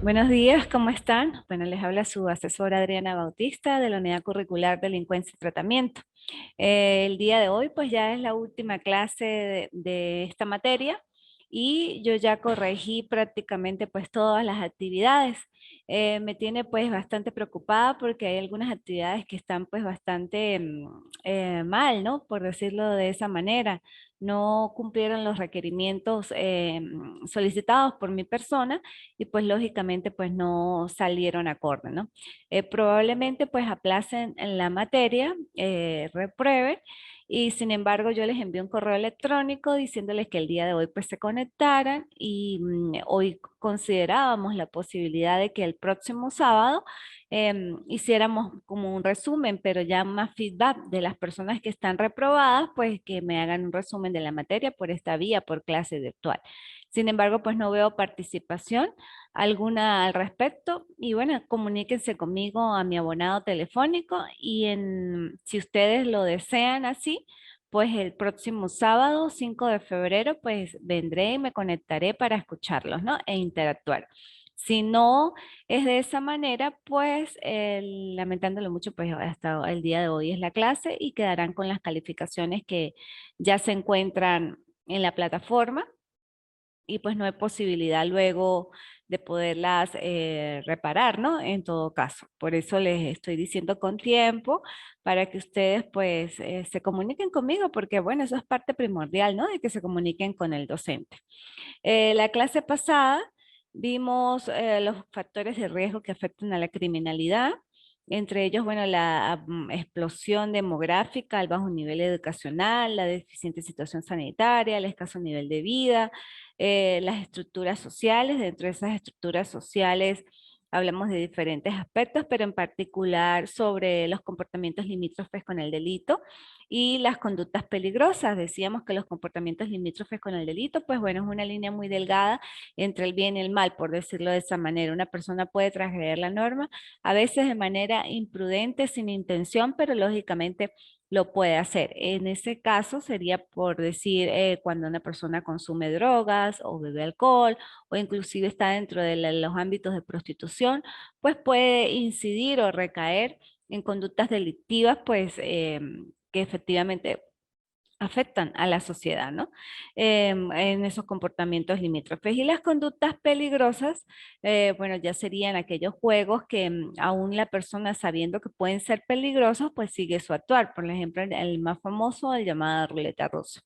Buenos días, ¿cómo están? Bueno, les habla su asesora Adriana Bautista de la Unidad Curricular Delincuencia y Tratamiento. El día de hoy, pues ya es la última clase de esta materia y yo ya corregí prácticamente pues todas las actividades. Me tiene pues bastante preocupada porque hay algunas actividades que están pues bastante mal, ¿no? Por decirlo de esa manera. No cumplieron los requerimientos solicitados por mi persona y pues lógicamente pues no salieron acorde, ¿no? Probablemente pues aplacen en la materia, reprueben y sin embargo yo les envié un correo electrónico diciéndoles que el día de hoy pues se conectaran y hoy considerábamos la posibilidad de que el próximo sábado hiciéramos como un resumen, pero ya más feedback de las personas que están reprobadas, pues que me hagan un resumen de la materia por esta vía, por clase virtual. Sin embargo, pues no veo participación alguna al respecto. Y bueno, comuníquense conmigo a mi abonado telefónico si ustedes lo desean así, pues el próximo sábado 5 de febrero, pues vendré y me conectaré para escucharlos, ¿no? E interactuar. Si no es de esa manera, pues lamentándolo mucho, pues hasta el día de hoy es la clase y quedarán con las calificaciones que ya se encuentran en la plataforma y pues no hay posibilidad luego de poderlas reparar, ¿no? En todo caso. Por eso les estoy diciendo con tiempo para que ustedes pues se comuniquen conmigo, porque bueno, eso es parte primordial, ¿no? De que se comuniquen con el docente. La clase pasada vimos los factores de riesgo que afectan a la criminalidad. Entre ellos, bueno, la explosión demográfica, el bajo nivel educacional, la deficiente situación sanitaria, el escaso nivel de vida, las estructuras sociales. Dentro de esas estructuras sociales hablamos de diferentes aspectos, pero en particular sobre los comportamientos limítrofes con el delito y las conductas peligrosas. Decíamos que los comportamientos limítrofes con el delito, pues bueno, es una línea muy delgada entre el bien y el mal, por decirlo de esa manera. Una persona puede transgredir la norma, a veces de manera imprudente, sin intención, pero lógicamente lo puede hacer. En ese caso sería por decir cuando una persona consume drogas o bebe alcohol o inclusive está dentro de los ámbitos de prostitución, pues puede incidir o recaer en conductas delictivas, pues que efectivamente afectan a la sociedad, ¿no? En esos comportamientos limítrofes. Y las conductas peligrosas, bueno, ya serían aquellos juegos que aún la persona sabiendo que pueden ser peligrosos, pues sigue su actuar. Por ejemplo, el más famoso, el llamado ruleta rusa.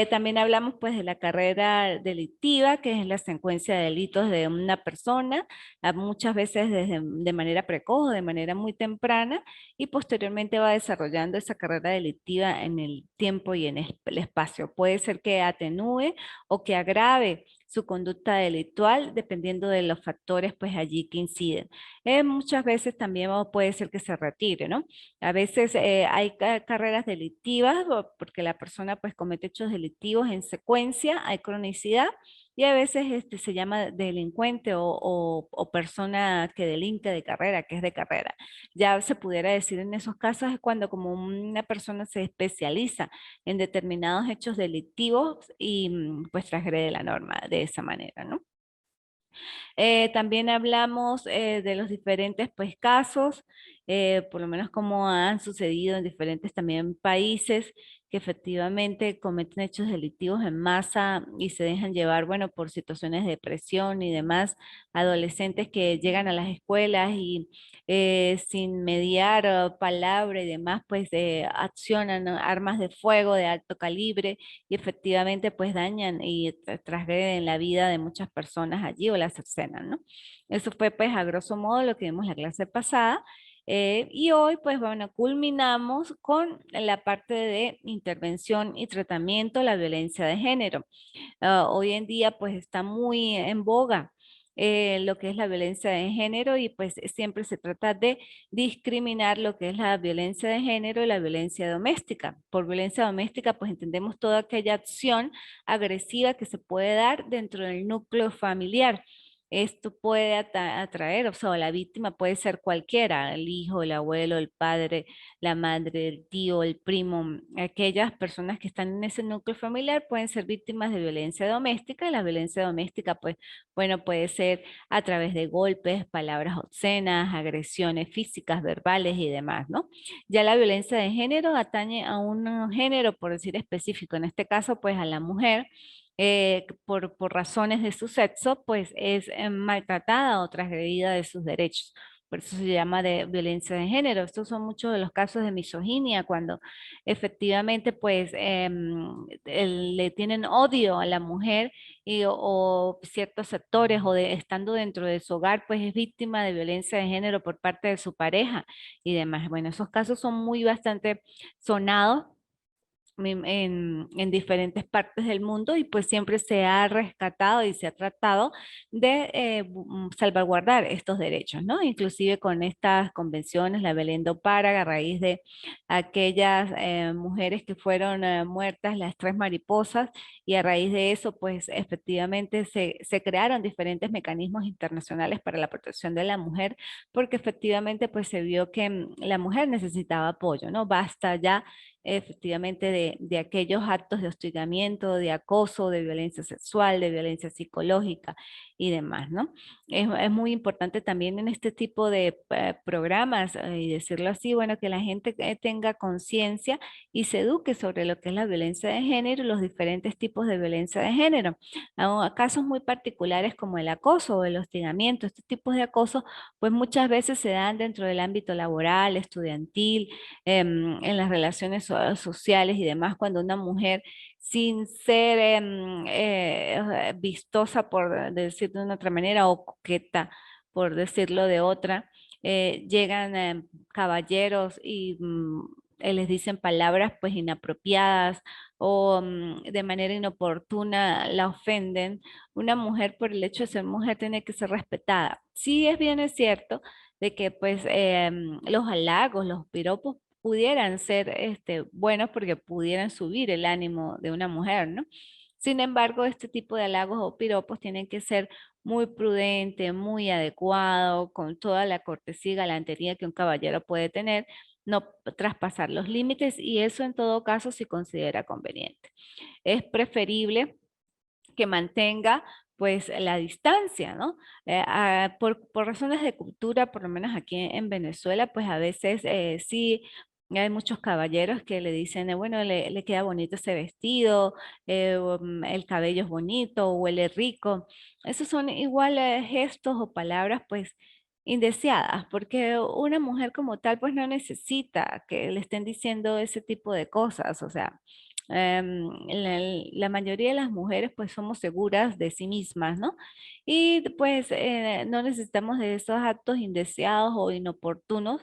También hablamos pues de la carrera delictiva, que es la secuencia de delitos de una persona, muchas veces de manera precoz, de manera muy temprana, y posteriormente va desarrollando esa carrera delictiva en el tiempo y en el espacio. Puede ser que atenúe o que agrave su conducta delictual dependiendo de los factores pues allí que inciden. Muchas veces también puede ser que se retire, ¿no? A veces hay carreras delictivas porque la persona pues comete hechos delictivos en secuencia, hay cronicidad y a veces se llama delincuente o persona que delinque de carrera, que es de carrera. Ya se pudiera decir en esos casos es cuando como una persona se especializa en determinados hechos delictivos y pues transgrede la norma de esa manera, ¿no? También hablamos de los diferentes pues, casos, por lo menos como han sucedido en diferentes también países que efectivamente cometen hechos delictivos en masa y se dejan llevar, bueno, por situaciones de depresión y demás, adolescentes que llegan a las escuelas y sin mediar palabra y demás, pues accionan, ¿no?, armas de fuego de alto calibre y efectivamente pues dañan y transgreden la vida de muchas personas allí o las cercenan, ¿no? Eso fue pues a grosso modo lo que vimos la clase pasada. Y hoy pues bueno, culminamos con la parte de intervención y tratamiento de la violencia de género. Hoy en día pues está muy en boga lo que es la violencia de género y pues siempre se trata de discriminar lo que es la violencia de género y la violencia doméstica. Por violencia doméstica pues entendemos toda aquella acción agresiva que se puede dar dentro del núcleo familiar. esto puede atraer, o sea, la víctima puede ser cualquiera, el hijo, el abuelo, el padre, la madre, el tío, el primo, aquellas personas que están en ese núcleo familiar pueden ser víctimas de violencia doméstica, y la violencia doméstica, pues, bueno, puede ser a través de golpes, palabras obscenas, agresiones físicas, verbales y demás, ¿no? Ya la violencia de género atañe a un género, por decir específico, en este caso, pues a la mujer, por razones de su sexo, pues es maltratada o transgredida de sus derechos. Por eso se llama de violencia de género. Estos son muchos de los casos de misoginia, cuando efectivamente pues le tienen odio a la mujer o ciertos sectores o estando dentro de su hogar, pues es víctima de violencia de género por parte de su pareja y demás. Bueno, esos casos son muy bastante sonados en diferentes partes del mundo, y pues siempre se ha rescatado y se ha tratado de salvaguardar estos derechos, ¿no? Inclusive con estas convenciones, la Belén do Pará, a raíz de aquellas mujeres que fueron muertas, las tres mariposas, y a raíz de eso, pues efectivamente se crearon diferentes mecanismos internacionales para la protección de la mujer, porque efectivamente pues se vio que la mujer necesitaba apoyo, ¿no? Basta ya efectivamente de aquellos actos de hostigamiento, de acoso, de violencia sexual, de violencia psicológica y demás, ¿no? Es muy importante también en este tipo de programas, y decirlo así, bueno, que la gente tenga conciencia y se eduque sobre lo que es la violencia de género y los diferentes tipos de violencia de género. A casos muy particulares como el acoso o el hostigamiento, estos tipos de acoso, pues muchas veces se dan dentro del ámbito laboral, estudiantil, en las relaciones sociales y demás, cuando una mujer, sin ser vistosa, por decir de una otra manera, o coqueta, por decirlo de otra, llegan caballeros y les dicen palabras pues inapropiadas, o de manera inoportuna la ofenden. Una mujer, por el hecho de ser mujer, tiene que ser respetada. Sí, es bien, es cierto de que pues los halagos, los piropos pudieran ser buenos, porque pudieran subir el ánimo de una mujer, ¿no? Sin embargo, este tipo de halagos o piropos tienen que ser muy prudente, muy adecuado, con toda la cortesía y galantería que un caballero puede tener, no traspasar los límites, y eso en todo caso se considera conveniente. Es preferible que mantenga pues la distancia, ¿no? Por razones de cultura, por lo menos aquí en Venezuela, pues a veces sí hay muchos caballeros que le dicen, bueno, le queda bonito ese vestido, el cabello es bonito, huele rico. Esos son igual gestos o palabras pues indeseadas, porque una mujer como tal pues no necesita que le estén diciendo ese tipo de cosas, o sea, la mayoría de las mujeres pues somos seguras de sí mismas, ¿no? Y pues no necesitamos de esos actos indeseados o inoportunos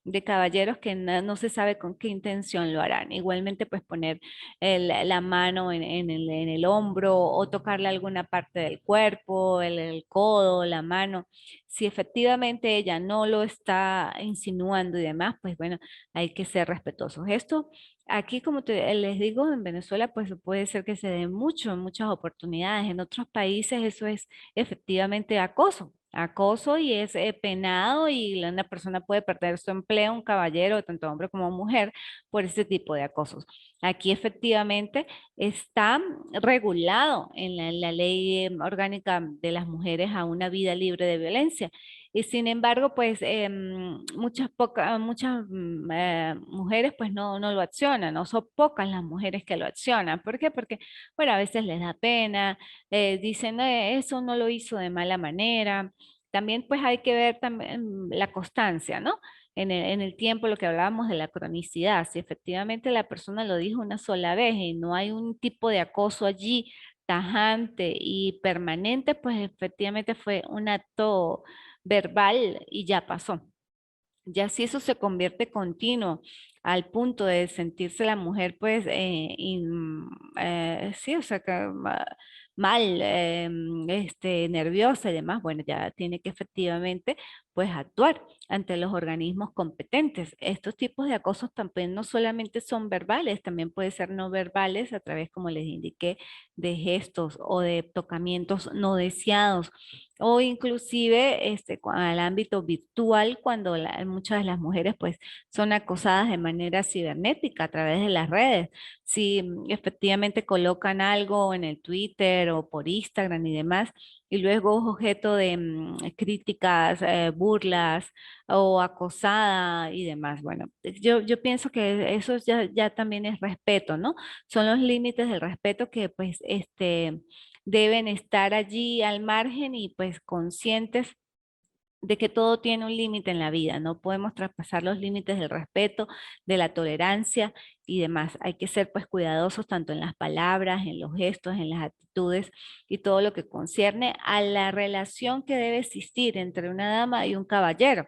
de caballeros que no se sabe con qué intención lo harán. Igualmente pues poner la mano en el hombro, o tocarle alguna parte del cuerpo, el codo, la mano. Si efectivamente ella no lo está insinuando y demás, pues bueno, hay que ser respetuosos. Esto aquí, como les digo, en Venezuela, pues puede ser que se den muchas oportunidades. En otros países eso es efectivamente acoso, y es penado, y una persona puede perder su empleo, un caballero, tanto hombre como mujer, por ese tipo de acosos. Aquí efectivamente está regulado en la ley orgánica de las mujeres a una vida libre de violencia. Y sin embargo, pues muchas mujeres pues no lo accionan, no son pocas las mujeres que lo accionan. ¿Por qué? Porque, bueno, a veces les da pena, dicen, eso no lo hizo de mala manera". También pues hay que ver también la constancia, ¿no? En el tiempo, lo que hablábamos de la cronicidad, si efectivamente la persona lo dijo una sola vez y no hay un tipo de acoso allí tajante y permanente, pues efectivamente fue un acto verbal y ya pasó. Ya si eso se convierte continuo al punto de sentirse la mujer, pues, sí, o sea, mal, nerviosa y demás, bueno, ya tiene que efectivamente, pues, actuar ante los organismos competentes. Estos tipos de acosos también no solamente son verbales, también pueden ser no verbales a través, como les indiqué, de gestos o de tocamientos no deseados, o inclusive al ámbito virtual cuando muchas de las mujeres pues son acosadas de manera cibernética a través de las redes. Si efectivamente colocan algo en el Twitter o por Instagram y demás, y luego es objeto de críticas, burlas o acosada y demás. Bueno, yo pienso que eso ya también es respeto, ¿no? Son los límites del respeto que pues deben estar allí al margen y pues conscientes de que todo tiene un límite en la vida, no podemos traspasar los límites del respeto, de la tolerancia y demás. Hay que ser pues cuidadosos tanto en las palabras, en los gestos, en las actitudes y todo lo que concierne a la relación que debe existir entre una dama y un caballero,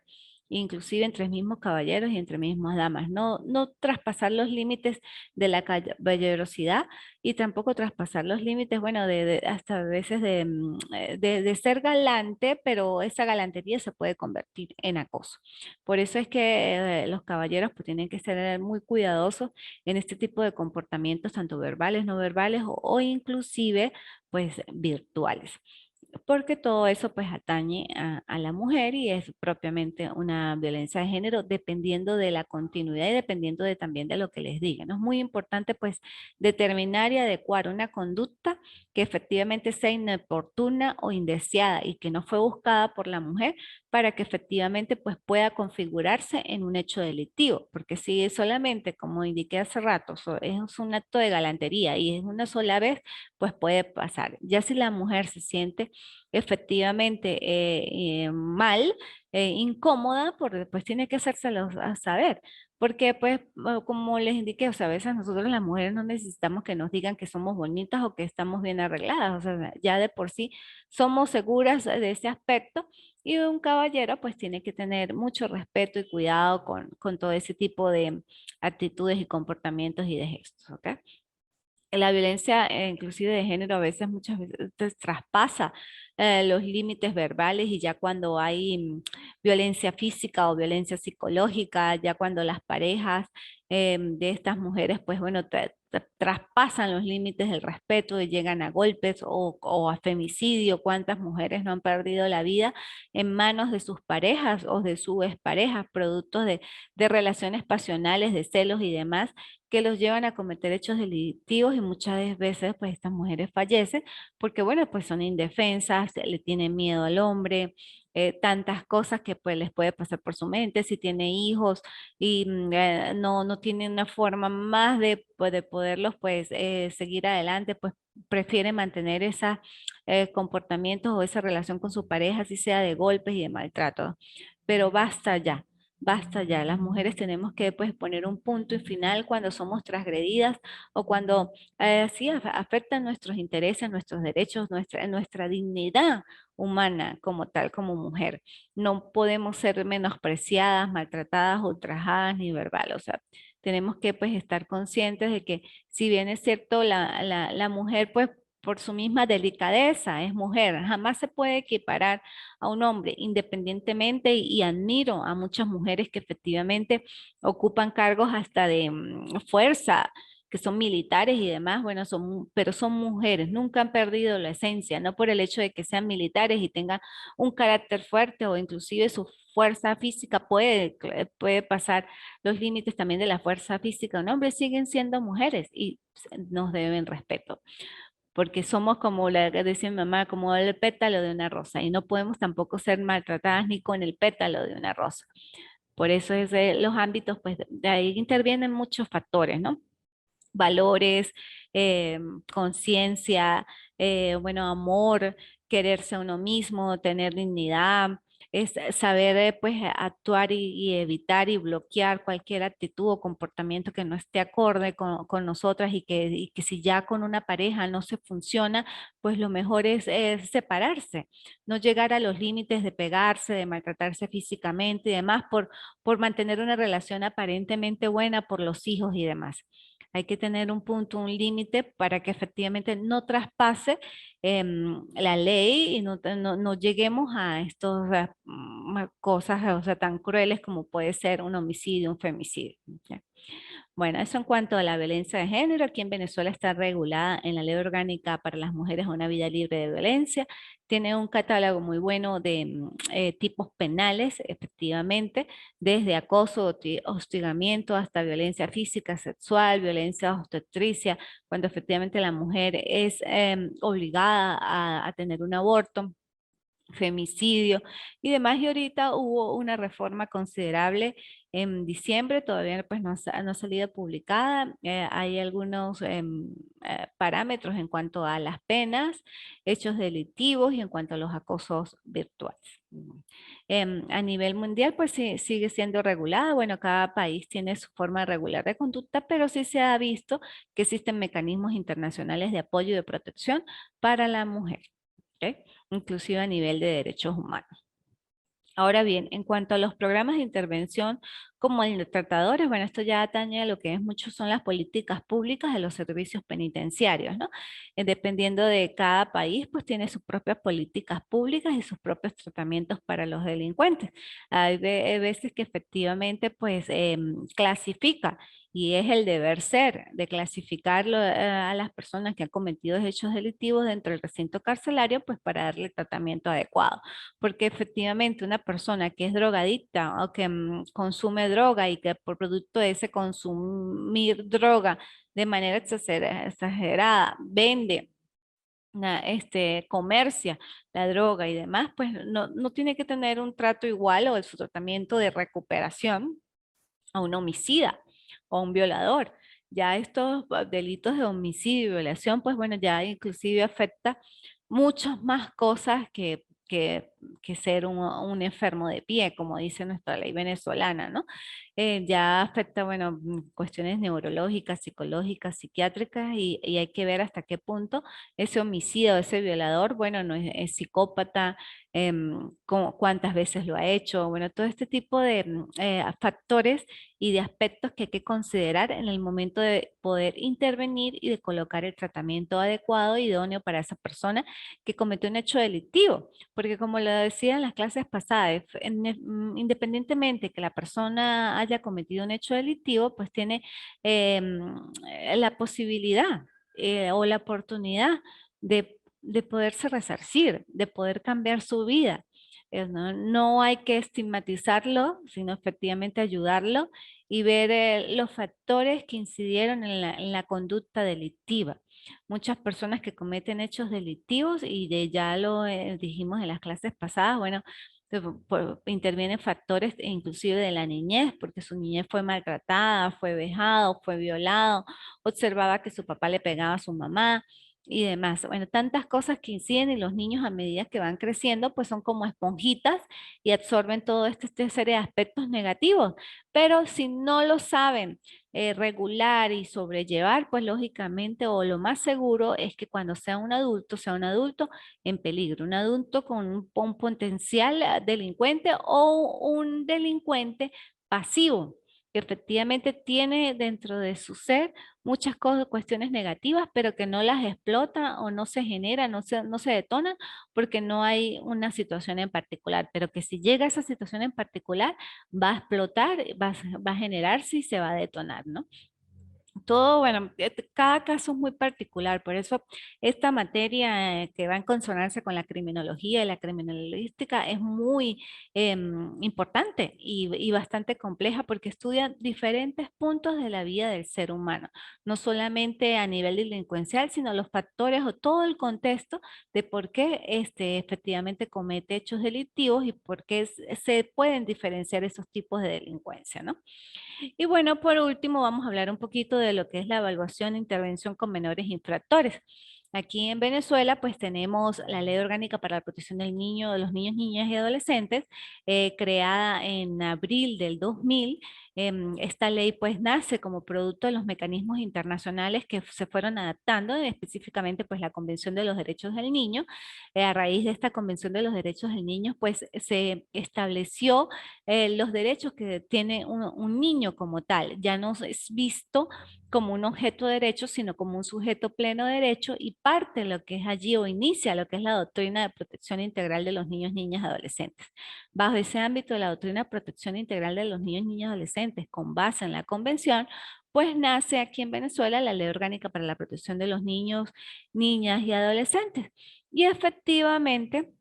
inclusive entre mismos caballeros y entre mismas damas. No traspasar los límites de la caballerosidad y tampoco traspasar los límites, bueno, hasta a veces de ser galante, pero esa galantería se puede convertir en acoso. Por eso es que los caballeros pues tienen que ser muy cuidadosos en este tipo de comportamientos, tanto verbales, no verbales o inclusive pues virtuales, porque todo eso pues atañe a la mujer y es propiamente una violencia de género dependiendo de la continuidad y dependiendo también de lo que les digan. ¿No? Es muy importante pues determinar y adecuar una conducta que efectivamente sea inoportuna o indeseada y que no fue buscada por la mujer para que efectivamente pues pueda configurarse en un hecho delictivo, porque si es solamente, como indiqué hace rato, es un acto de galantería y es una sola vez, pues puede pasar. Ya si la mujer se siente efectivamente mal, incómoda, pues tiene que hacérselo a saber. Porque pues como les indiqué, o sea, a veces nosotros las mujeres no necesitamos que nos digan que somos bonitas o que estamos bien arregladas, o sea, ya de por sí somos seguras de ese aspecto y un caballero pues tiene que tener mucho respeto y cuidado con todo ese tipo de actitudes y comportamientos y de gestos, ¿ok? La violencia, inclusive de género, a veces muchas veces traspasa los límites verbales y ya cuando hay violencia física o violencia psicológica, ya cuando las parejas de estas mujeres, pues bueno, traspasan los límites del respeto y llegan a golpes o a femicidio. ¿Cuántas mujeres no han perdido la vida en manos de sus parejas o de sus exparejas, productos de relaciones pasionales, de celos y demás? Que los llevan a cometer hechos delictivos y muchas veces pues estas mujeres fallecen porque bueno pues son indefensas, le tienen miedo al hombre, tantas cosas que pues les puede pasar por su mente, si tiene hijos y no tiene una forma más de poderlos pues seguir adelante, pues prefiere mantener esos comportamientos o esa relación con su pareja, así sea de golpes y de maltrato. Pero basta ya. Basta ya, las mujeres tenemos que pues, poner un punto y final cuando somos transgredidas o cuando sí afectan nuestros intereses, nuestros derechos, nuestra dignidad humana como tal, como mujer. No podemos ser menospreciadas, maltratadas, ultrajadas ni verbal. O sea, tenemos que pues estar conscientes de que si bien es cierto, la mujer pues por su misma delicadeza es mujer, jamás se puede equiparar a un hombre independientemente y admiro a muchas mujeres que efectivamente ocupan cargos hasta de fuerza, que son militares y demás, bueno, pero son mujeres, nunca han perdido la esencia, no por el hecho de que sean militares y tengan un carácter fuerte o inclusive su fuerza física puede pasar los límites también de la fuerza física. Un hombre siguen siendo mujeres y nos deben respeto porque somos como la que decía mi mamá, como el pétalo de una rosa, y no podemos tampoco ser maltratadas ni con el pétalo de una rosa. Por eso es los ámbitos, pues de ahí intervienen muchos factores, ¿no? Valores, conciencia, bueno, amor, quererse a uno mismo, tener dignidad, es saber pues actuar y evitar y bloquear cualquier actitud o comportamiento que no esté acorde con nosotras y que si ya con una pareja no se funciona, pues lo mejor es separarse, no llegar a los límites de pegarse, de maltratarse físicamente y demás por mantener una relación aparentemente buena por los hijos y demás. Hay que tener un punto, un límite para que efectivamente no traspase la ley y no lleguemos a estas cosas, o sea, tan crueles como puede ser un homicidio, un femicidio. ¿Ya? Bueno, eso en cuanto a la violencia de género, aquí en Venezuela está regulada en la Ley Orgánica para las Mujeres una Vida Libre de Violencia. Tiene un catálogo muy bueno de tipos penales, efectivamente, desde acoso, hostigamiento hasta violencia física, sexual, violencia obstetricia, cuando efectivamente la mujer es obligada a tener un aborto, femicidio y demás. Y ahorita hubo una reforma considerable en diciembre, todavía pues no ha salido publicada. Hay algunos parámetros en cuanto a las penas, hechos delictivos y en cuanto a los acosos virtuales. A nivel mundial, pues sí, sigue siendo regulada. Bueno, cada país tiene su forma regular de conducta, pero sí se ha visto que existen mecanismos internacionales de apoyo y de protección para la mujer. ¿Ok? Inclusive a nivel de derechos humanos. Ahora bien, en cuanto a los programas de intervención como el de tratadores, bueno, esto ya atañe a lo que es mucho son las políticas públicas de los servicios penitenciarios, ¿no? Dependiendo de cada país, pues tiene sus propias políticas públicas y sus propios tratamientos para los delincuentes. Hay veces que efectivamente, pues, clasifica y es el deber ser de clasificarlo a las personas que han cometido hechos delictivos dentro del recinto carcelario, pues para darle el tratamiento adecuado, porque efectivamente una persona que es drogadicta o que consume droga y que por producto de ese consumir droga de manera exagerada vende, comercia la droga y demás, pues no tiene que tener un trato igual o su tratamiento de recuperación a un homicida o a un violador. Ya estos delitos de homicidio y violación, pues bueno, ya inclusive afecta muchas más cosas que ser un enfermo de pie, como dice nuestra ley venezolana, ¿no? Ya afecta, bueno, cuestiones neurológicas, psicológicas, psiquiátricas y hay que ver hasta qué punto ese homicida o ese violador, bueno, no es psicópata, cuántas veces lo ha hecho, bueno, todo este tipo de factores y de aspectos que hay que considerar en el momento de poder intervenir y de colocar el tratamiento adecuado, idóneo para esa persona que cometió un hecho delictivo. Porque como lo decía en las clases pasadas, independientemente que la persona haya cometido un hecho delictivo, pues tiene la posibilidad o la oportunidad de poderse resarcir, de poder cambiar su vida. No hay que estigmatizarlo, sino efectivamente ayudarlo y ver los factores que incidieron en la conducta delictiva. Muchas personas que cometen hechos delictivos, y ya lo dijimos en las clases pasadas, bueno, intervienen factores inclusive de la niñez, porque su niñez fue maltratada, fue vejado, fue violado, observaba que su papá le pegaba a su mamá y demás. Bueno, tantas cosas que inciden y los niños a medida que van creciendo, pues son como esponjitas y absorben todo este serie de aspectos negativos. Pero si no lo saben regular y sobrellevar, pues lógicamente o lo más seguro es que cuando sea un adulto en peligro, un adulto con un potencial delincuente o un delincuente pasivo, que efectivamente tiene dentro de su ser muchas cosas, cuestiones negativas, pero que no las explota o no se genera, no se detona porque no hay una situación en particular, pero que si llega a esa situación en particular, va a explotar, va a generarse y se va a detonar, ¿no? Todo, bueno, cada caso es muy particular, por eso esta materia que va en consonancia con la criminología y la criminalística es muy importante y bastante compleja porque estudia diferentes puntos de la vida del ser humano, no solamente a nivel delincuencial, sino los factores o todo el contexto de por qué efectivamente comete hechos delictivos y por qué se pueden diferenciar esos tipos de delincuencia, ¿no? Y bueno, por último, vamos a hablar un poquito de lo que es la evaluación e intervención con menores infractores. Aquí en Venezuela, pues tenemos la Ley Orgánica para la Protección del Niño, de los Niños, Niñas y Adolescentes, creada en abril del 2000. Esta ley pues nace como producto de los mecanismos internacionales que se fueron adaptando, específicamente pues la Convención de los Derechos del Niño. A raíz de esta Convención de los Derechos del Niño, pues se estableció los derechos que tiene un niño como tal. Ya no es visto como un objeto de derecho, sino como un sujeto pleno de derecho y parte de lo que es allí o inicia lo que es la doctrina de protección integral de los niños, niñas y adolescentes. Bajo ese ámbito de la doctrina de protección integral de los niños, niñas y adolescentes, con base en la convención, pues nace aquí en Venezuela la Ley Orgánica para la Protección de los Niños, Niñas y Adolescentes. Y efectivamente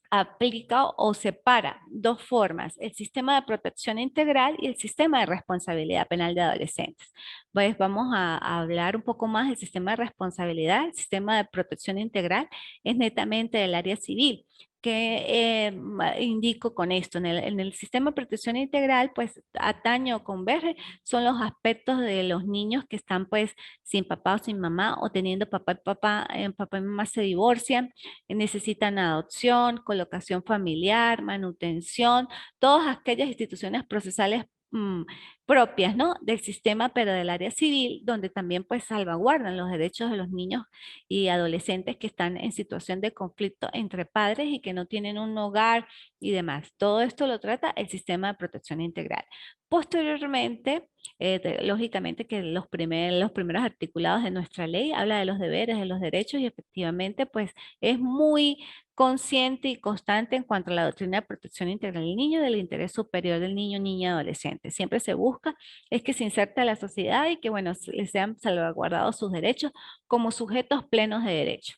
aplica o separa dos formas, el sistema de protección integral y el sistema de responsabilidad penal de adolescentes. Pues vamos a hablar un poco más del sistema de responsabilidad. El sistema de protección integral es netamente del área civil. ¿Qué indico con esto? En el sistema de protección integral, pues atañe o converge son los aspectos de los niños que están pues sin papá o sin mamá o teniendo papá y mamá se divorcian, necesitan adopción, colocación familiar, manutención, todas aquellas instituciones procesales propias, ¿no? Del sistema, pero del área civil, donde también pues salvaguardan los derechos de los niños y adolescentes que están en situación de conflicto entre padres y que no tienen un hogar y demás. Todo esto lo trata el sistema de protección integral. Posteriormente, lógicamente que los primeros articulados de nuestra ley habla de los deberes, de los derechos y efectivamente pues es muy consciente y constante en cuanto a la doctrina de protección integral del niño, del interés superior del niño, niña, adolescente. Siempre se busca es que se inserte a la sociedad y que, bueno, les sean salvaguardados sus derechos como sujetos plenos de derecho.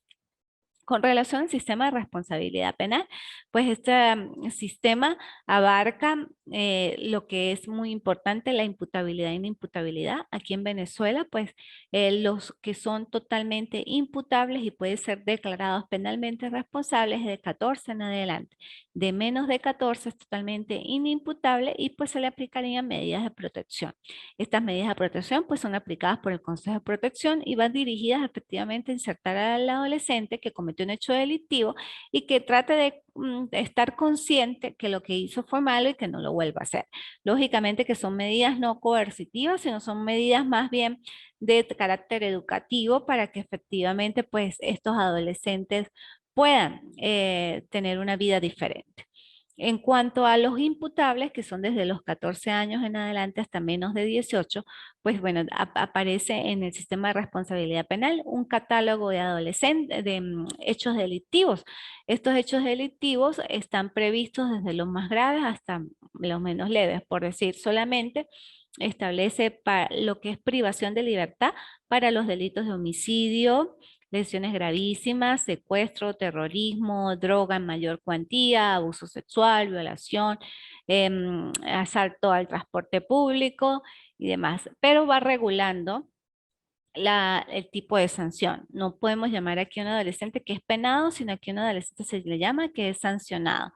Con relación al sistema de responsabilidad penal, pues este sistema abarca lo que es muy importante, la imputabilidad e inimputabilidad. Aquí en Venezuela, pues los que son totalmente imputables y pueden ser declarados penalmente responsables de 14 en adelante. De menos de 14 es totalmente inimputable y pues se le aplicarían medidas de protección. Estas medidas de protección pues son aplicadas por el Consejo de Protección y van dirigidas efectivamente a insertar al adolescente que cometió un hecho delictivo y que trate de estar consciente que lo que hizo fue malo y que no lo vuelva a hacer. Lógicamente que son medidas no coercitivas, sino son medidas más bien de carácter educativo para que efectivamente pues estos adolescentes puedan tener una vida diferente. En cuanto a los imputables, que son desde los 14 años en adelante hasta menos de 18, pues bueno, aparece en el sistema de responsabilidad penal un catálogo de adolescentes, de hechos delictivos. Estos hechos delictivos están previstos desde los más graves hasta los menos leves, por decir solamente. Establece lo que es privación de libertad para los delitos de homicidio, lesiones gravísimas, secuestro, terrorismo, droga en mayor cuantía, abuso sexual, violación, asalto al transporte público y demás, pero va regulando el tipo de sanción. No podemos llamar aquí a un adolescente que es penado, sino que a un adolescente se le llama que es sancionado.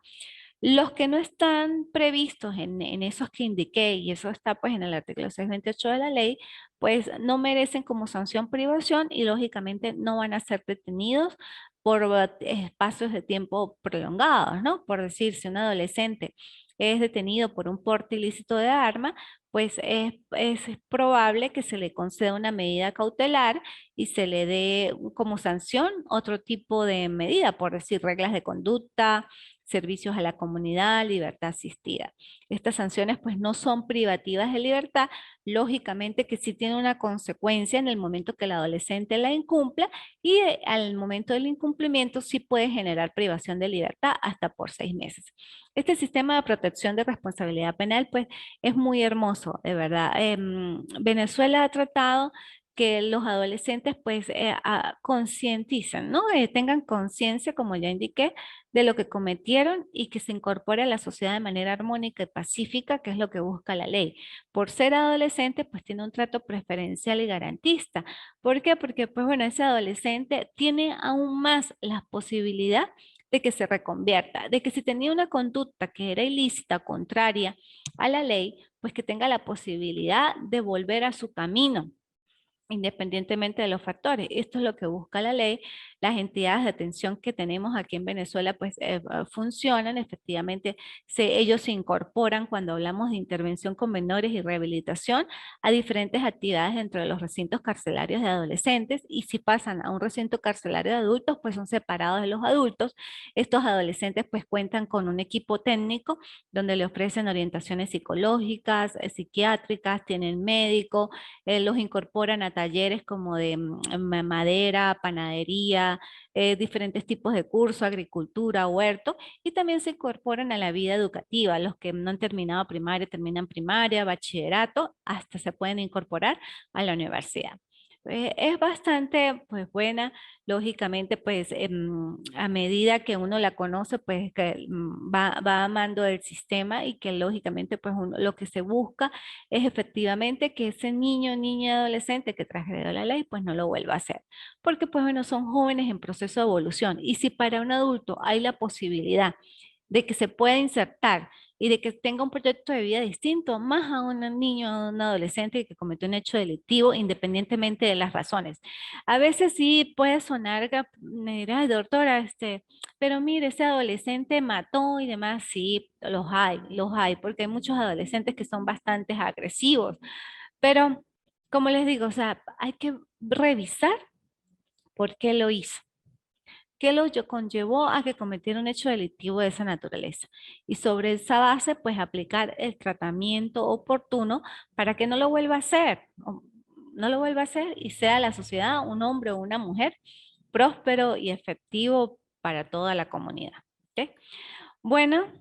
Los que no están previstos en esos que indiqué, y eso está pues en el artículo 628 de la ley, pues no merecen como sanción privación y lógicamente no van a ser detenidos por espacios de tiempo prolongados, ¿no? Por decir, si un adolescente es detenido por un porte ilícito de arma, pues es probable que se le conceda una medida cautelar y se le dé como sanción otro tipo de medida, por decir, reglas de conducta, servicios a la comunidad, libertad asistida. Estas sanciones pues no son privativas de libertad, lógicamente que sí tiene una consecuencia en el momento que el adolescente la incumpla y al momento del incumplimiento sí puede generar privación de libertad hasta por 6 meses. Este sistema de protección de responsabilidad penal pues es muy hermoso, de verdad. Venezuela ha tratado que los adolescentes pues concienticen, ¿no? Tengan conciencia, como ya indiqué, de lo que cometieron y que se incorpore a la sociedad de manera armónica y pacífica, que es lo que busca la ley. Por ser adolescente, pues tiene un trato preferencial y garantista. ¿Por qué? Porque, pues bueno, ese adolescente tiene aún más la posibilidad de que se reconvierta, de que si tenía una conducta que era ilícita, contraria a la ley, pues que tenga la posibilidad de volver a su camino independientemente de los factores. Esto es lo que busca la ley. Las entidades de atención que tenemos aquí en Venezuela pues funcionan, efectivamente ellos se incorporan cuando hablamos de intervención con menores y rehabilitación a diferentes actividades dentro de los recintos carcelarios de adolescentes y si pasan a un recinto carcelario de adultos pues son separados de los adultos. Estos adolescentes pues cuentan con un equipo técnico donde le ofrecen orientaciones psicológicas, psiquiátricas, tienen médico, los incorporan a talleres como de madera, panadería, música, diferentes tipos de cursos, agricultura, huerto, y también se incorporan a la vida educativa. Los que no han terminado primaria, terminan primaria, bachillerato, hasta se pueden incorporar a la universidad. Es bastante pues buena, lógicamente pues a medida que uno la conoce pues que va amando el sistema y que lógicamente pues lo que se busca es efectivamente que ese niño, niña, adolescente que transgredió la ley pues no lo vuelva a hacer, porque pues bueno son jóvenes en proceso de evolución y si para un adulto hay la posibilidad de que se pueda insertar y de que tenga un proyecto de vida distinto, más a un niño, a un adolescente que cometió un hecho delictivo, independientemente de las razones. A veces sí puede sonar, me dirá, "Ay, doctora, pero mire, ese adolescente mató y demás, sí, los hay, porque hay muchos adolescentes que son bastante agresivos, pero como les digo, o sea, hay que revisar por qué lo hizo. ¿Qué lo conllevó a que cometiera un hecho delictivo de esa naturaleza? Y sobre esa base, pues aplicar el tratamiento oportuno para que no lo vuelva a hacer, no lo vuelva a hacer y sea la sociedad un hombre o una mujer próspero y efectivo para toda la comunidad. ¿Ok? Bueno,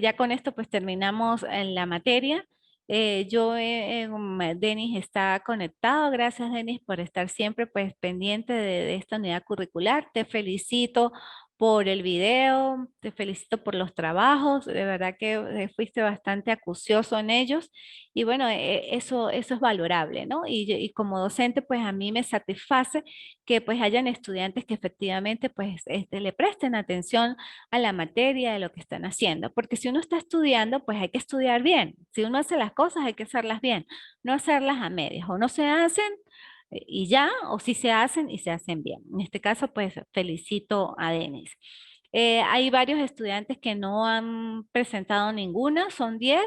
ya con esto pues terminamos en la materia. Denis está conectado. Gracias, Denis, por estar siempre pues pendiente de esta unidad curricular. Te felicito por el video, te felicito por los trabajos. De verdad que fuiste bastante acucioso en ellos. Y bueno, eso es valorable, ¿no? Y como docente, pues a mí me satisface que pues hayan estudiantes que efectivamente pues le presten atención a la materia de lo que están haciendo, porque si uno está estudiando, pues hay que estudiar bien. Si uno hace las cosas, hay que hacerlas bien, no hacerlas a medias, o no se hacen y ya, o si se hacen y se hacen bien. En este caso, pues felicito a Denis. Hay varios estudiantes que no han presentado ninguna, son 10.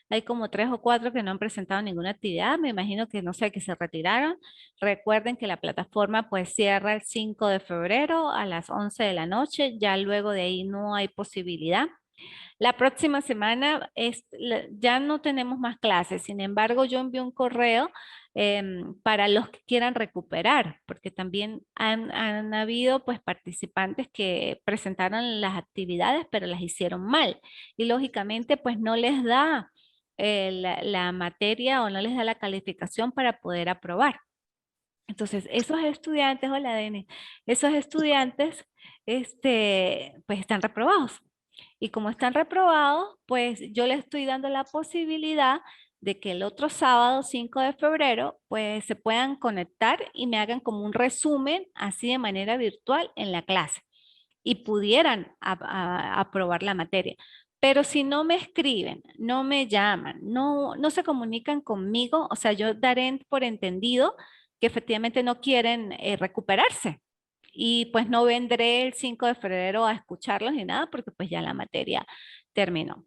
Hay como 3 o 4 que no han presentado ninguna actividad. Me imagino que no sé, que se retiraron. Recuerden que la plataforma pues cierra el 5 de febrero a las 11 de la noche. Ya luego de ahí no hay posibilidad. La próxima semana ya no tenemos más clases, sin embargo, yo envío un correo para los que quieran recuperar, porque también han habido pues participantes que presentaron las actividades, pero las hicieron mal y lógicamente pues no les da la materia o no les da la calificación para poder aprobar. Entonces, esos estudiantes, hola Denis, esos estudiantes, pues están reprobados. Y como están reprobados, pues yo les estoy dando la posibilidad de que el otro sábado, 5 de febrero, pues se puedan conectar y me hagan como un resumen así de manera virtual en la clase y pudieran aprobar la materia. Pero si no me escriben, no me llaman, no se comunican conmigo, o sea, yo daré por entendido que efectivamente no quieren recuperarse. Y pues no vendré el 5 de febrero a escucharlos ni nada porque pues ya la materia terminó.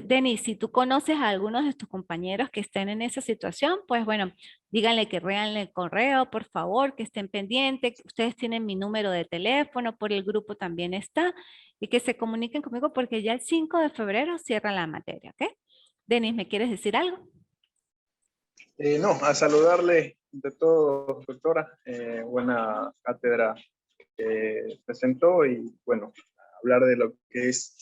Denis, si tú conoces a algunos de tus compañeros que estén en esa situación, pues bueno, díganle que lean el correo, por favor, que estén pendientes. Ustedes tienen mi número de teléfono, por el grupo también está, y que se comuniquen conmigo porque ya el 5 de febrero cierra la materia, ¿ok? Denis, ¿me quieres decir algo? No, a saludarle de todo, doctora. Buena cátedra que presentó y bueno, hablar de lo que es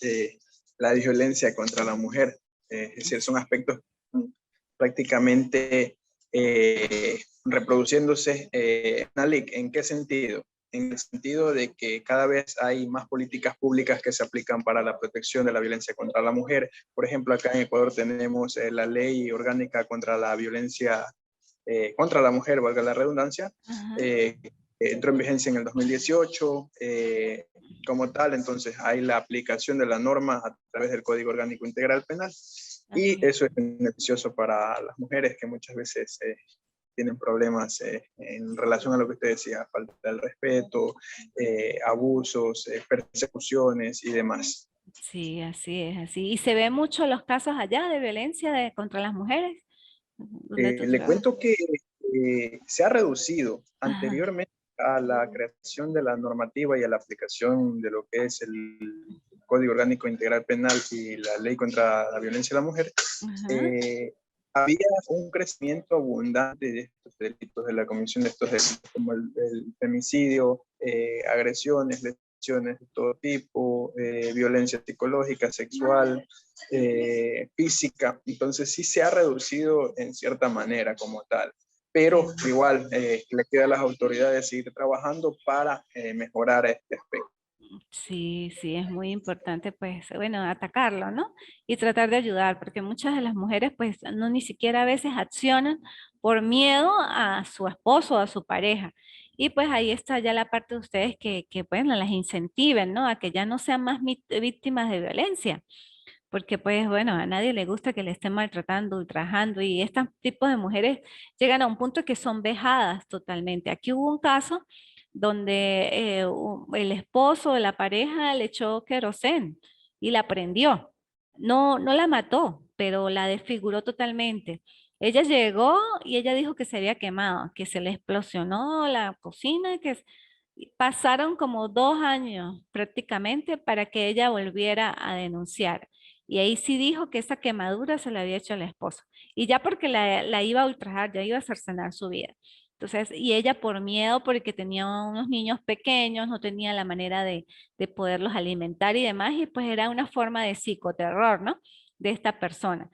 la violencia contra la mujer. Es decir, son aspectos prácticamente reproduciéndose en la ley. ¿En qué sentido? En el sentido de que cada vez hay más políticas públicas que se aplican para la protección de la violencia contra la mujer. Por ejemplo, acá en Ecuador tenemos la ley orgánica contra la violencia contra la mujer, valga la redundancia, entró en vigencia en el 2018 como tal, entonces hay la aplicación de la norma a través del Código Orgánico Integral Penal y eso es beneficioso para las mujeres que muchas veces tienen problemas en relación a lo que usted decía, falta del respeto, abusos, persecuciones y demás. Sí, así es, así. ¿Y se ve mucho los casos allá de violencia contra las mujeres? ¿Donde tú Le trabajas? cuento que se ha reducido Ajá, anteriormente a la creación de la normativa y a la aplicación de lo que es el Código Orgánico Integral Penal y la Ley contra la Violencia de la Mujer. ajá. eh, había un crecimiento abundante de estos delitos, de la comisión de estos delitos, como el femicidio, agresiones, lesiones de todo tipo, violencia psicológica, sexual, física. Entonces sí se ha reducido en cierta manera como tal, pero igual le queda a las autoridades seguir trabajando para mejorar este aspecto. Sí, sí, es muy importante, pues, bueno, atacarlo, ¿no? Y tratar de ayudar, porque muchas de las mujeres, pues, no ni siquiera a veces accionan por miedo a su esposo o a su pareja. Y pues ahí está ya la parte de ustedes que bueno, las incentiven, ¿no? A que ya no sean más víctimas de violencia, porque pues, bueno, a nadie le gusta que le estén maltratando, ultrajando, y estos tipos de mujeres llegan a un punto que son vejadas totalmente. Aquí hubo un caso donde el esposo de la pareja le echó querosén y la prendió. No, no la mató, pero la desfiguró totalmente. Ella llegó y ella dijo que se había quemado, que se le explosionó la cocina, pasaron como 2 años prácticamente para que ella volviera a denunciar. Y ahí sí dijo que esa quemadura se la había hecho el esposo. Y ya porque la iba a ultrajar, ya iba a cercenar su vida. Entonces, y ella por miedo, porque tenía unos niños pequeños, no tenía la manera de poderlos alimentar y demás, y pues era una forma de psicoterror, ¿no? De esta persona.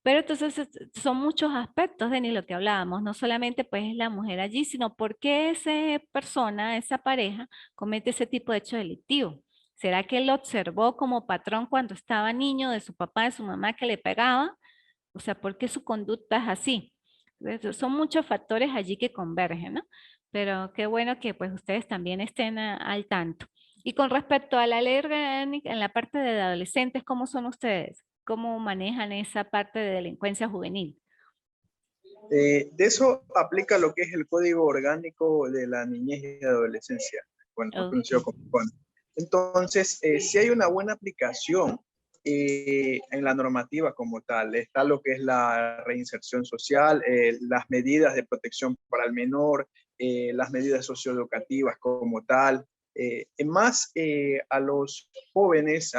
Pero entonces son muchos aspectos, de ni lo que hablábamos, no solamente pues es la mujer allí, sino por qué esa persona, esa pareja, comete ese tipo de hecho delictivo. ¿Será que él lo observó como patrón cuando estaba niño de su papá, de su mamá que le pegaba? O sea, ¿por qué su conducta es así? Entonces, son muchos factores allí que convergen, ¿no? Pero qué bueno que pues ustedes también estén al tanto. Y con respecto a la ley orgánica, en la parte de adolescentes, ¿cómo son ustedes? ¿Cómo manejan esa parte de delincuencia juvenil? De eso aplica lo que es el Código Orgánico de la Niñez y Adolescencia, bueno, más Ok. conocido como CONA. Entonces, si hay una buena aplicación en la normativa como tal, está lo que es la reinserción social, las medidas de protección para el menor, las medidas socioeducativas como tal, más a los jóvenes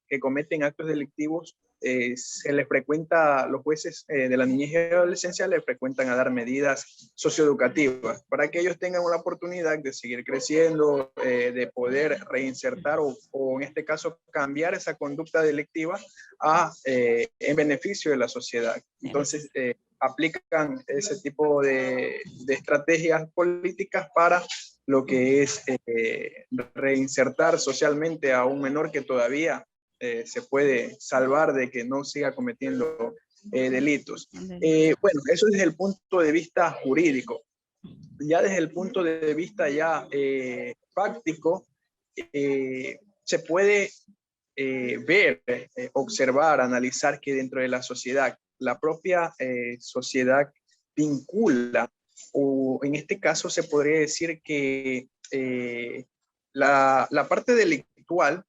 que cometen actos delictivos, se les frecuenta, los jueces de la niñez y adolescencia les frecuentan a dar medidas socioeducativas para que ellos tengan una oportunidad de seguir creciendo, de poder reinsertar o en este caso cambiar esa conducta delictiva en beneficio de la sociedad. Entonces, aplican ese tipo de estrategias políticas para lo que es reinsertar socialmente a un menor que todavía se puede salvar de que no siga cometiendo delitos. Bueno, eso desde el punto de vista jurídico. Ya desde el punto de vista ya práctico, se puede ver, observar, analizar que dentro de la sociedad, la propia sociedad vincula, o en este caso se podría decir que la parte delictual,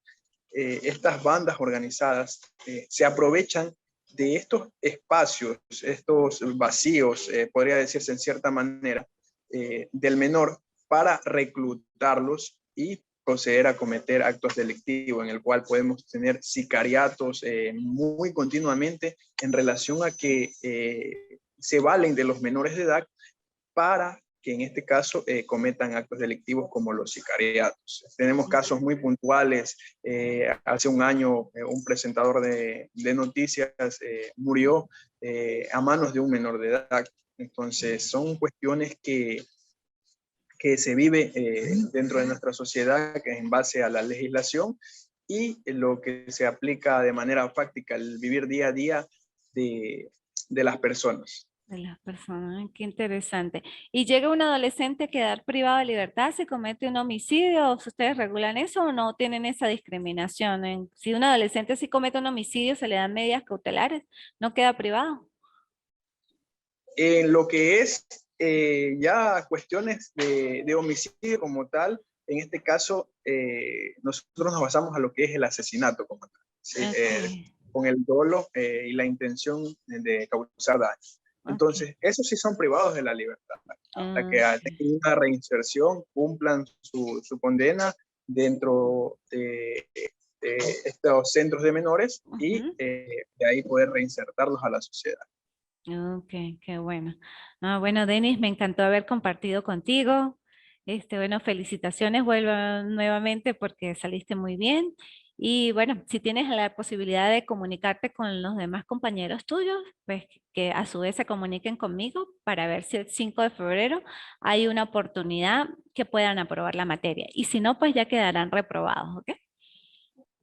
estas bandas organizadas se aprovechan de estos espacios, estos vacíos, podría decirse en cierta manera, del menor para reclutarlos y proceder a cometer actos delictivos, en el cual podemos tener sicariatos muy continuamente en relación a que se valen de los menores de edad para que en este caso cometan actos delictivos como los sicariatos. Tenemos casos muy puntuales. Hace un año un presentador de noticias murió a manos de un menor de edad. Entonces son cuestiones que se vive dentro de nuestra sociedad que es en base a la legislación y lo que se aplica de manera práctica, el vivir día a día de las personas. De las personas, qué interesante. ¿Y llega un adolescente a quedar privado de libertad si comete un homicidio? ¿Ustedes regulan eso o no tienen esa discriminación? Si un adolescente sí comete un homicidio, se le dan medidas cautelares, ¿no queda privado? En lo que es ya cuestiones de homicidio como tal, en este caso nosotros nos basamos a lo que es el asesinato como tal, ¿sí? Ok, Con el dolo y la intención de causar daño. ok. Entonces, esos sí son privados de la libertad, hasta que Ok. tengan una reinserción, cumplan su condena dentro de estos centros de menores y Ujú. de ahí poder reinsertarlos a la sociedad. Ok, qué bueno. Ah, bueno, Denis, me encantó haber compartido contigo. Bueno, felicitaciones, vuelvo nuevamente porque saliste muy bien. Y bueno, si tienes la posibilidad de comunicarte con los demás compañeros tuyos, pues que a su vez se comuniquen conmigo para ver si el 5 de febrero hay una oportunidad que puedan aprobar la materia. Y si no, pues ya quedarán reprobados, ¿ok?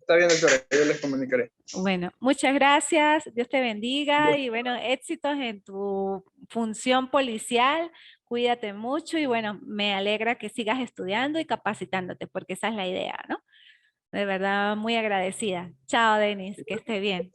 Está bien, doctora, yo les comunicaré. Bueno, muchas gracias, Dios te bendiga y Gusto. bueno, éxitos en tu función policial, cuídate mucho y bueno, me alegra que sigas estudiando y capacitándote porque esa es la idea, ¿no? De verdad, muy agradecida. Chao, Denis, que esté bien.